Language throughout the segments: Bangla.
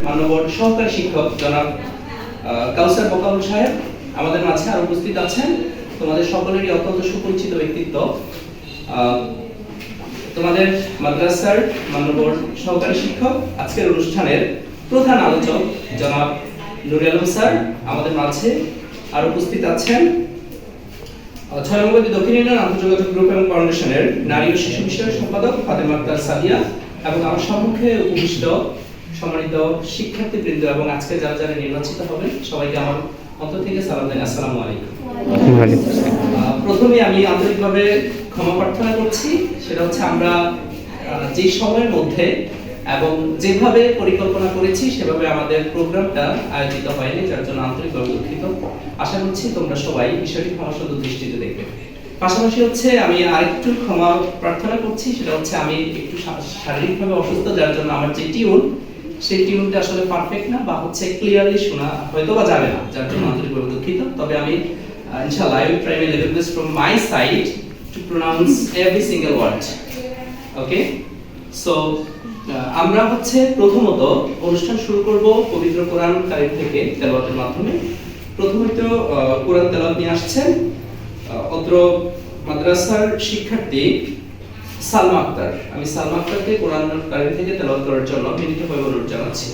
মাননীয় সহকারী শিক্ষক জনাব কাউসার বকাউল সাহেব আমাদের মাঝে আর উপস্থিত আছেন। তোমাদের সকলেরই অত্যন্ত সুপরিচিত ব্যক্তিত্ব। তোমাদের মাদ্রাসার মাননীয় সহকারী শিক্ষক, আজকের অনুষ্ঠানের প্রধান আলোচক জনাব নুরুল আলম স্যার আমাদের মাঝে আর উপস্থিত আছেন। 6 নম্বর দক্ষিণ ইউনিয়ন আন্তর্জাতিক গ্রুপ এবং ফাউন্ডেশনের নারী ও শিশু বিষয়ক সম্পাদক ফাতেমা আক্তার সাদিয়া এবং আমার সম্মুখে উপবিষ্ট সম্মানিত শিক্ষার্থীবৃন্দ এবং আজকে যারা যারা নির্বাচিত হবেন সবাইকে আমার অন্তর থেকে সালাম জানাই। আসসালামু আলাইকুম। প্রথমে আমি আন্তরিকভাবে ক্ষমা প্রার্থনা করছি, সেটা হচ্ছে আমরা যে সময়ের মধ্যে এবং যেভাবে পরিকল্পনা করেছি সেভাবে আমাদের প্রোগ্রামটা আয়োজিত হয়নি, যার জন্য আন্তরিকভাবে দুঃখিত। আশা করছি তোমরা সবাই বিষয়টি ক্ষমাসুন্দর দৃষ্টিতে দেখবে। পাশাপাশি হচ্ছে আমি আরেকটু ক্ষমা প্রার্থনা করছি, সেটা হচ্ছে আমি একটু শারীরিকভাবে অসুস্থ, যার জন্য আমার যে টিউন সেই টিউনটা আসলে পারফেক্ট না বা হচ্ছে ক্লিয়ারলি শোনা হয়তো বা যাবে না, যার জন্য আন্তরিকভাবে দুঃখিত। তবে আমি ইনশাআল্লাহ I will try my level best from my side to pronounce every single word. Okay, so আমরা হচ্ছে প্রথমত অনুষ্ঠান শুরু করব পবিত্র কোরআন কারীম থেকে তেলাওয়াতের মাধ্যমে। প্রথমত কোরআন তেলাওয়াত নিয়ে আসছেন অত্র মাদ্রাসার শিক্ষার্থী সালমা আক্তার। আমি সালমা আক্তারকে কোরআন কারীম থেকে তেলাওয়াত করার জন্য বিনীতভাবে অনুরোধ জানাচ্ছি।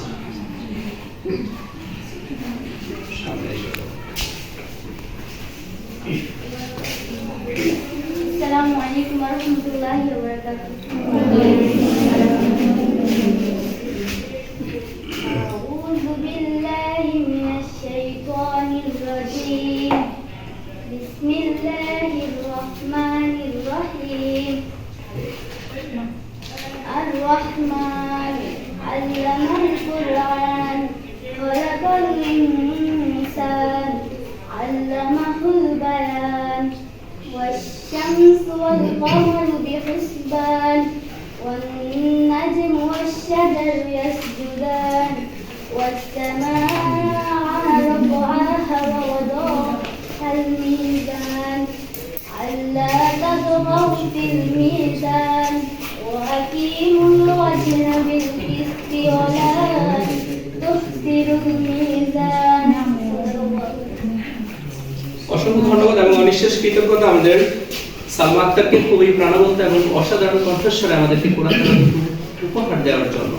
আসসালামু আলাইকুম ওয়া রাহমাতুল্লাহি ওয়া বারাকাতুহু। আউযু বিল্লাহি মিনাশ শাইতানির রাজীম। বিসমিল্লাহির রাহমানির রাহিম। আর-রাহমান আল্লামাল কুরআন খালাকাল ইনসান আল্লামাহুল বায়ান। والشمس والقمر بحسبان والنجم والشجر يسجدان والسماء رفعها ووضعها الميزان ألا تطغوا في الميزان وأقيموا الوزن بالقسط ولا تخسروا الميزان। অসংখ্য ধন্যবাদ এবং অনিঃশেষ কৃতজ্ঞতা আমাদের সালমা আক্তারকে খুবই প্রাণবন্ত এবং অসাধারণ কণ্ঠস্বরে আমাদেরকে কোরআন উপহার দেওয়ার জন্য।